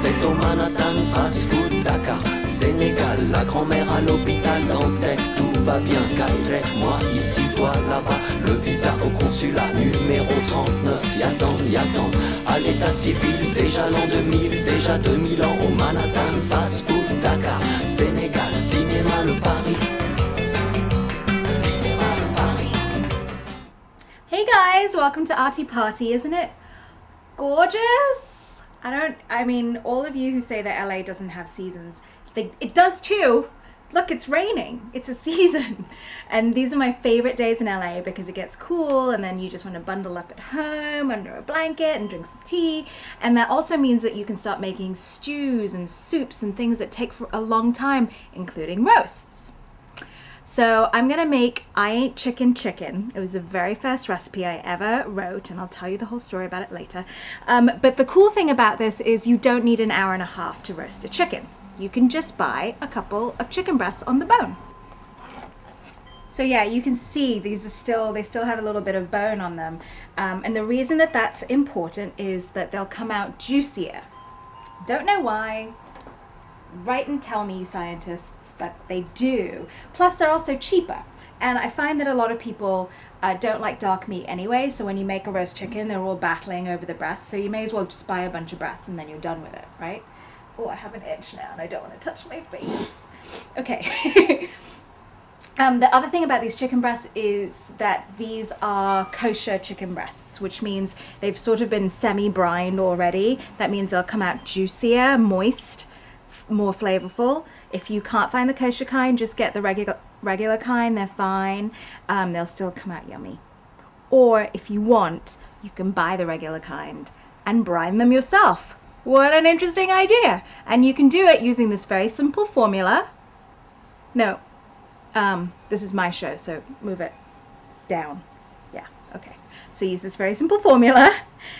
c'est au Manhattan, fast food, Dakar, Sénégal, la grand-mère à l'hôpital Dantec, tout va bien, Caire, moi ici, toi là-bas, le visa au consulat numéro 39, y'attend, à l'état civil, déjà l'an 2000, déjà 2000 ans, au Manhattan, fast food, Dakar, Sénégal, cinéma, le Paris. Hey guys, welcome to Aarti Paarti. Isn't it gorgeous? I mean, all of you who say that LA doesn't have seasons, it does too. Look, it's raining. It's a season. And these are my favorite days in LA because it gets cool and then you just want to bundle up at home under a blanket and drink some tea. And that also means that you can start making stews and soups and things that take for a long time, including roasts. So I'm gonna make I Ain't Chicken Chicken. It was the very first recipe I ever wrote, and I'll tell you the whole story about it later. But the cool thing about this is you don't need an hour and a half to roast a chicken. You can just buy a couple of chicken breasts on the bone. So yeah, you can see they still have a little bit of bone on them. And the reason that that's important is that they'll come out juicier. Don't know why. Write and tell me, scientists, but they do. Plus, they're also cheaper. And I find that a lot of people don't like dark meat anyway, so when you make a roast chicken, they're all battling over the breasts, so you may as well just buy a bunch of breasts and then you're done with it, right? Oh, I have an itch now and I don't want to touch my face. Okay. The other thing about these chicken breasts is that these are kosher chicken breasts, which means they've sort of been semi-brined already. That means they'll come out juicier, moist, more flavorful. If you can't find the kosher kind, just get the regular kind. They're fine. They'll still come out yummy. Or if you want, you can buy the regular kind and brine them yourself. What an interesting idea. And you can do it using this very simple formula. No, this is my show, so move it down. Yeah, okay. So use this very simple formula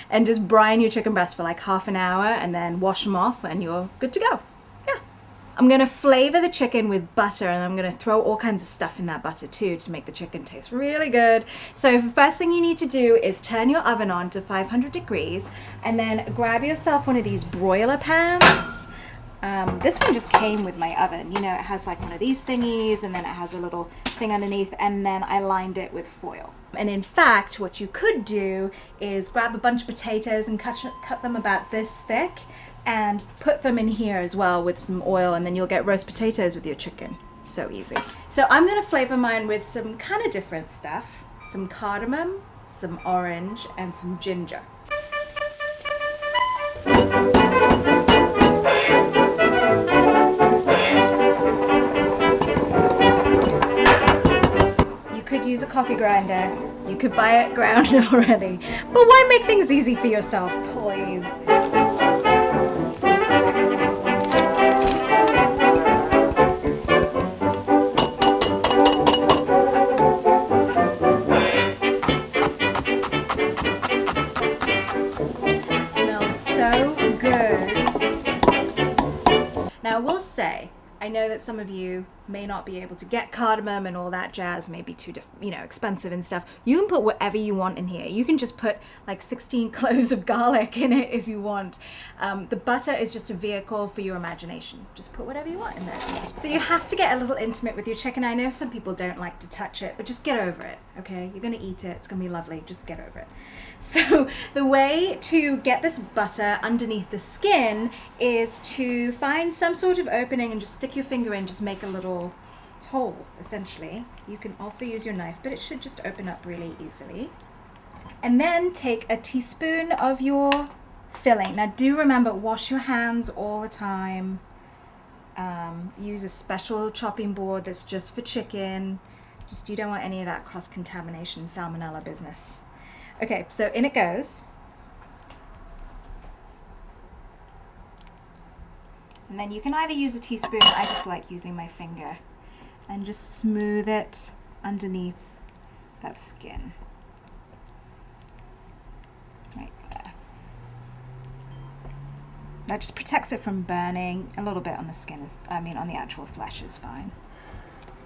and just brine your chicken breast for like half an hour and then wash them off and you're good to go. I'm going to flavor the chicken with butter, and I'm going to throw all kinds of stuff in that butter too to make the chicken taste really good. So the first thing you need to do is turn your oven on to 500 degrees and then grab yourself one of these broiler pans. This one just came with my oven. You know, it has like one of these thingies and then it has a little thing underneath, and then I lined it with foil. And in fact, what you could do is grab a bunch of potatoes and cut them about this thick and put them in here as well with some oil, and then you'll get roast potatoes with your chicken. So easy. So I'm going to flavor mine with some kind of different stuff. Some cardamom, some orange, and some ginger. You could use a coffee grinder. You could buy it ground already. But why make things easy for yourself, please? So good. Now I will say, I know that some of you may not be able to get cardamom and all that jazz, may be too expensive and stuff. You can put whatever you want in here. You can just put like 16 cloves of garlic in it if you want. The butter is just a vehicle for your imagination. Just put whatever you want in there. So you have to get a little intimate with your chicken. I know some people don't like to touch it, but just get over it, okay? You're gonna eat it, it's gonna be lovely, just get over it. So the way to get this butter underneath the skin is to find some sort of opening and just stick your finger in, just make a little hole, essentially. You can also use your knife, but it should just open up really easily. And then take a teaspoon of your filling. Now do remember, wash your hands all the time. Use a special chopping board that's just for chicken. You don't want any of that cross-contamination salmonella business. Okay, so in it goes. And then you can either use a teaspoon, I just like using my finger, and just smooth it underneath that skin. Right there. That just protects it from burning. A little bit on the skin on the actual flesh is fine.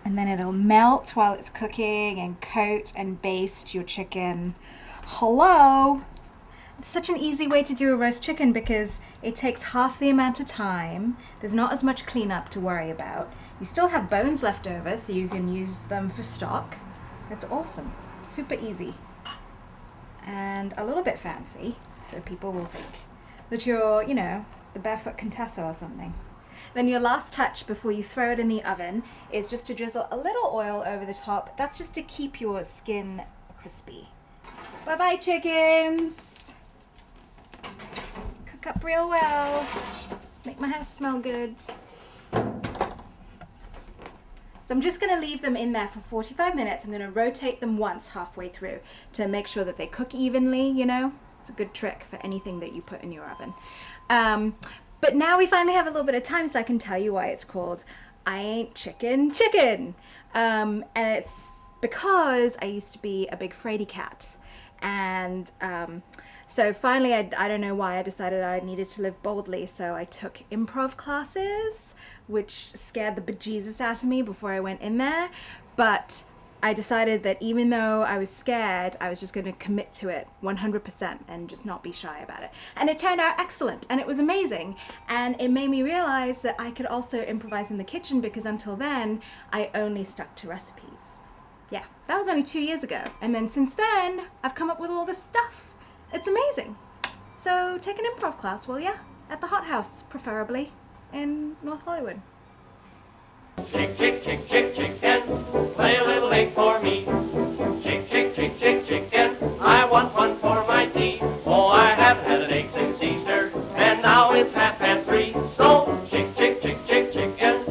And then it'll melt while it's cooking and coat and baste your chicken. Hello! such an easy way to do a roast chicken because it takes half the amount of time. There's not as much cleanup to worry about. You still have bones left over, so you can use them for stock. It's awesome. Super easy. And a little bit fancy, so people will think that you're, you know, the Barefoot Contessa or something. Then your last touch before you throw it in the oven is just to drizzle a little oil over the top. That's just to keep your skin crispy. Bye-bye, chickens! Cook up real well. Make my house smell good. So I'm just going to leave them in there for 45 minutes. I'm going to rotate them once halfway through to make sure that they cook evenly, you know. It's a good trick for anything that you put in your oven. But now we finally have a little bit of time, so I can tell you why it's called I Ain't Chicken Chicken. And it's because I used to be a big fraidy cat. And so finally, I don't know why, I decided I needed to live boldly. So I took improv classes, which scared the bejesus out of me before I went in there. But I decided that even though I was scared, I was just going to commit to it 100% and just not be shy about it. And it turned out excellent, and it was amazing. And it made me realize that I could also improvise in the kitchen, because until then, I only stuck to recipes. Yeah, that was only 2 years ago. And then since then, I've come up with all this stuff. It's amazing. So take an improv class, will ya? At the Hot House, preferably, in North Hollywood. Chick, chick, chick, chick, chicken, play a little egg for me. Chick, chick, chick, chick, chicken, I want one for my tea. Oh, I haven't had an egg since Easter, and now it's 3:30. So, chick, chick, chick, chick, chicken,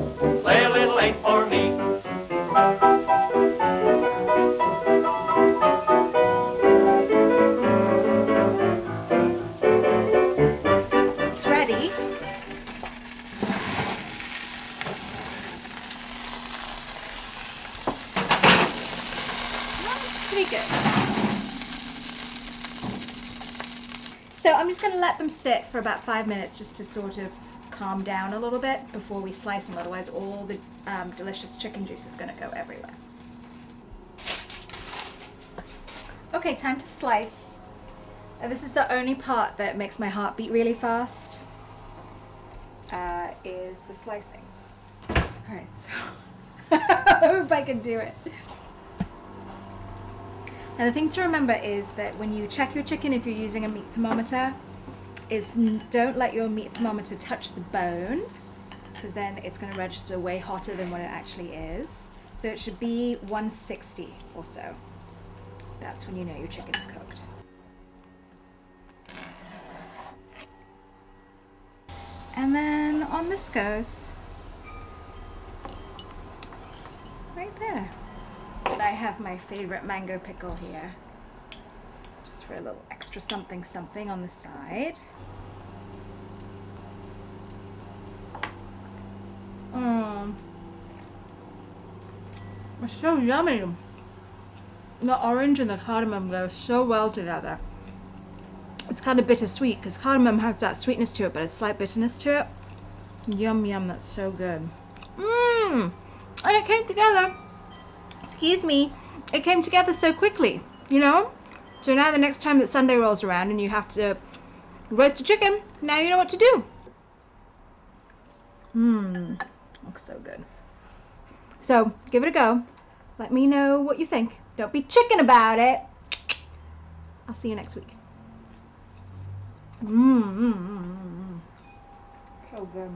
play a little egg for me. It's ready. Pretty good. So I'm just going to let them sit for about 5 minutes just to sort of calm down a little bit before we slice them, otherwise all the delicious chicken juice is going to go everywhere. Okay, time to slice. Now, this is the only part that makes my heart beat really fast, is the slicing. Alright, so I hope I can do it. Now the thing to remember is that when you check your chicken, if you're using a meat thermometer, is don't let your meat thermometer touch the bone, because then it's going to register way hotter than what it actually is. So it should be 160 or so. That's when you know your chicken's cooked. And then on this goes, right there. And I have my favorite mango pickle here, just for a little extra something something on the side. It's so yummy. The orange and the cardamom go so well together. It's kind of bittersweet because cardamom has that sweetness to it, but a slight bitterness to it. Yum yum, that's so good. And it came together. Excuse me, it came together so quickly, you know? So now the next time that Sunday rolls around and you have to roast a chicken, now you know what to do. Looks so good. So give it a go. Let me know what you think. Don't be chicken about it. I'll see you next week. So good.